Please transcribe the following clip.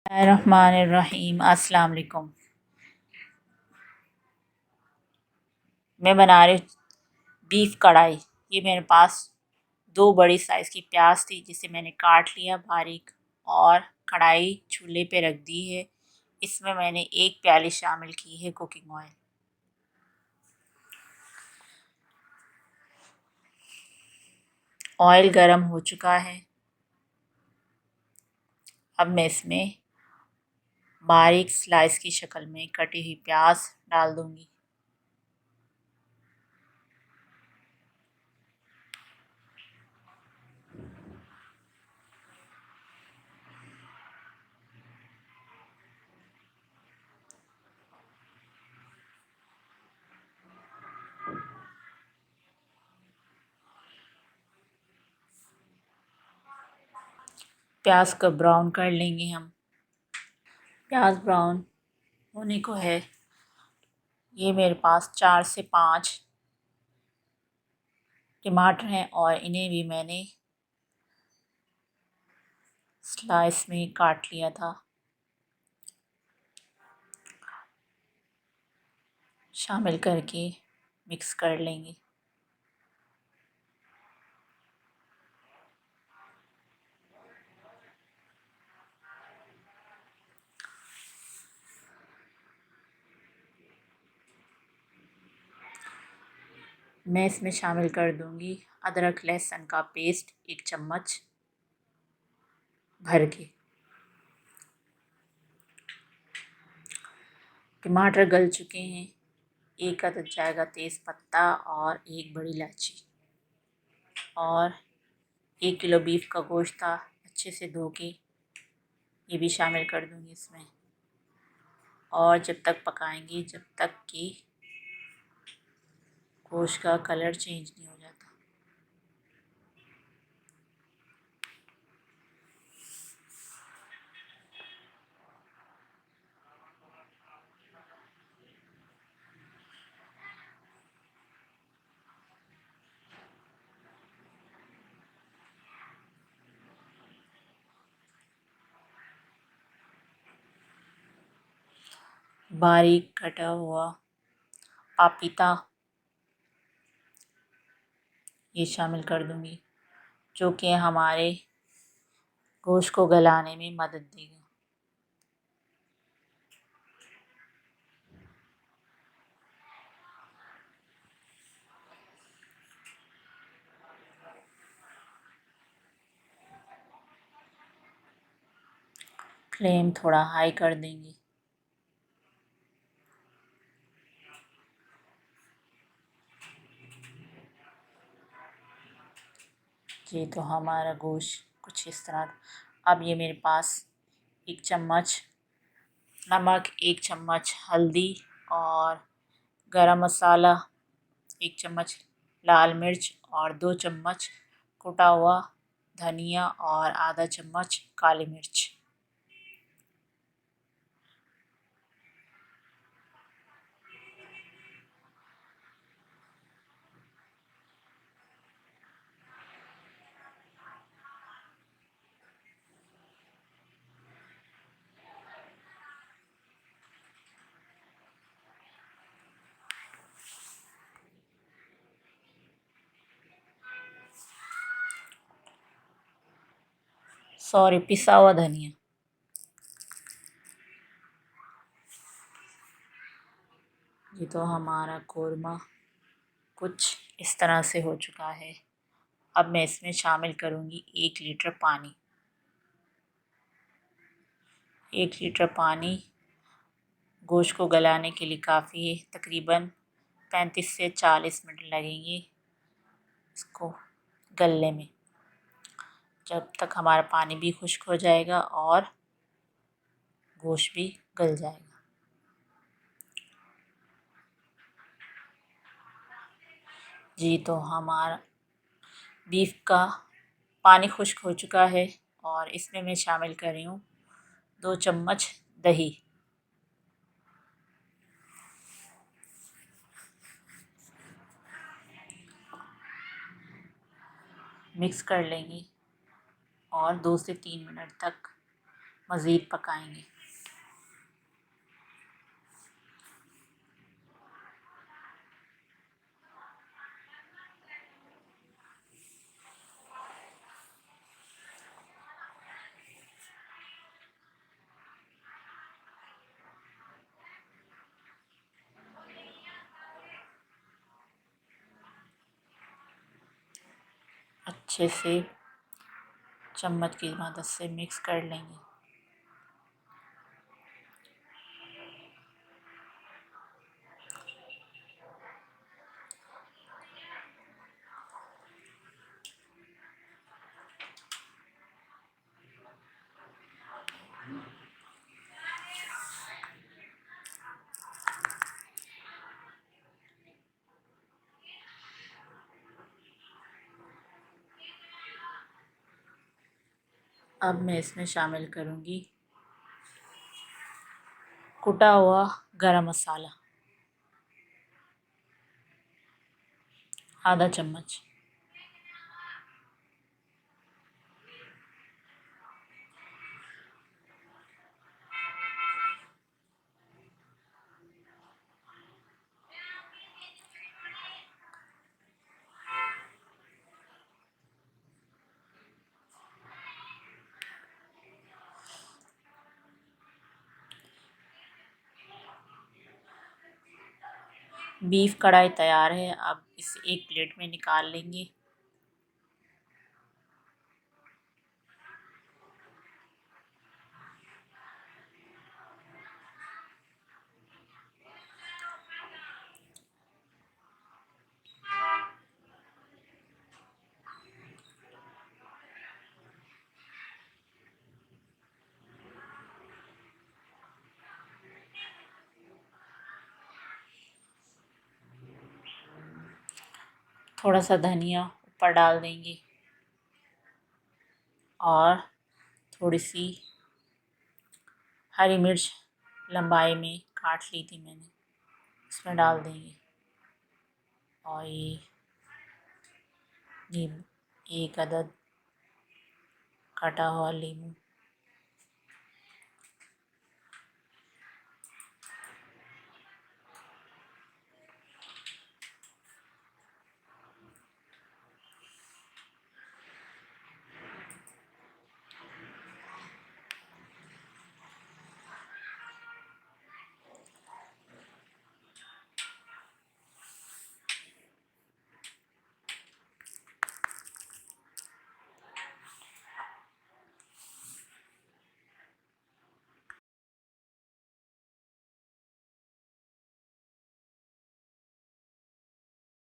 रहमानिर्रहीम। अस्सलाम वालेकुम। मैं बना रही हूँ बीफ कढ़ाई। ये मेरे पास दो बड़ी साइज़ की प्याज थी जिसे मैंने काट लिया बारीक और कढ़ाई चूल्हे पे रख दी है। इसमें मैंने एक प्याली शामिल की है कुकिंग ऑयल। ऑयल गरम हो चुका है। अब मैं इसमें बारीक स्लाइस की शक्ल में कटी हुई प्याज डाल दूँगी। प्याज को ब्राउन कर लेंगे हम। प्याज ब्राउन होने को है। ये मेरे पास 4 से 5 टमाटर हैं और इन्हें भी मैंने स्लाइस में काट लिया था। शामिल करके मिक्स कर लेंगे। मैं इसमें शामिल कर दूंगी अदरक लहसुन का पेस्ट 1 चम्मच भर के। टमाटर गल चुके हैं। एक अदद जाएगा तेज़ पत्ता और एक बड़ी इलायची और 1 किलो बीफ का गोश्त था अच्छे से धो के ये भी शामिल कर दूंगी इसमें। और जब तक पकाएंगे जब तक कि गोश्त का कलर चेंज नहीं हो जाता। बारीक कटा हुआ पापीता ये शामिल कर दूंगी जो कि हमारे गोश्त को गलाने में मदद देगा। फ्लेम थोड़ा हाई कर देंगे। जी तो हमारा गोश्त कुछ इस तरह। अब ये मेरे पास 1 चम्मच नमक, 1 चम्मच हल्दी और गरम मसाला, 1 चम्मच लाल मिर्च और 2 चम्मच कुटा हुआ धनिया और आधा चम्मच काली मिर्च। सॉरी, पिसा हुआ धनिया। ये तो हमारा कोरमा कुछ इस तरह से हो चुका है। अब मैं इसमें शामिल करूँगी 1 लीटर पानी। 1 लीटर पानी गोश्त को गलाने के लिए काफ़ी है। तकरीबन 35 से 40 मिनट लगेंगे इसको गलने में, जब तक हमारा पानी भी खुश्क हो जाएगा और गोश्त भी गल जाएगा। जी तो हमारा बीफ का पानी खुश्क हो चुका है और इसमें मैं शामिल कर रही हूँ 2 चम्मच दही। मिक्स कर लेंगे और 2 से 3 मिनट तक मज़ीद पकाएंगे। अच्छे से चम्मच की मदद से मिक्स कर लेंगे। अब मैं इसमें शामिल करूँगी कुटा हुआ गरम मसाला, आधा चम्मच। बीफ कढ़ाई तैयार है। अब इसे एक प्लेट में निकाल लेंगे। थोड़ा सा धनिया ऊपर डाल देंगे और थोड़ी सी हरी मिर्च लंबाई में काट ली थी मैंने, इसमें डाल देंगे। और ये नींबू, एक अदद कटा हुआ नींबू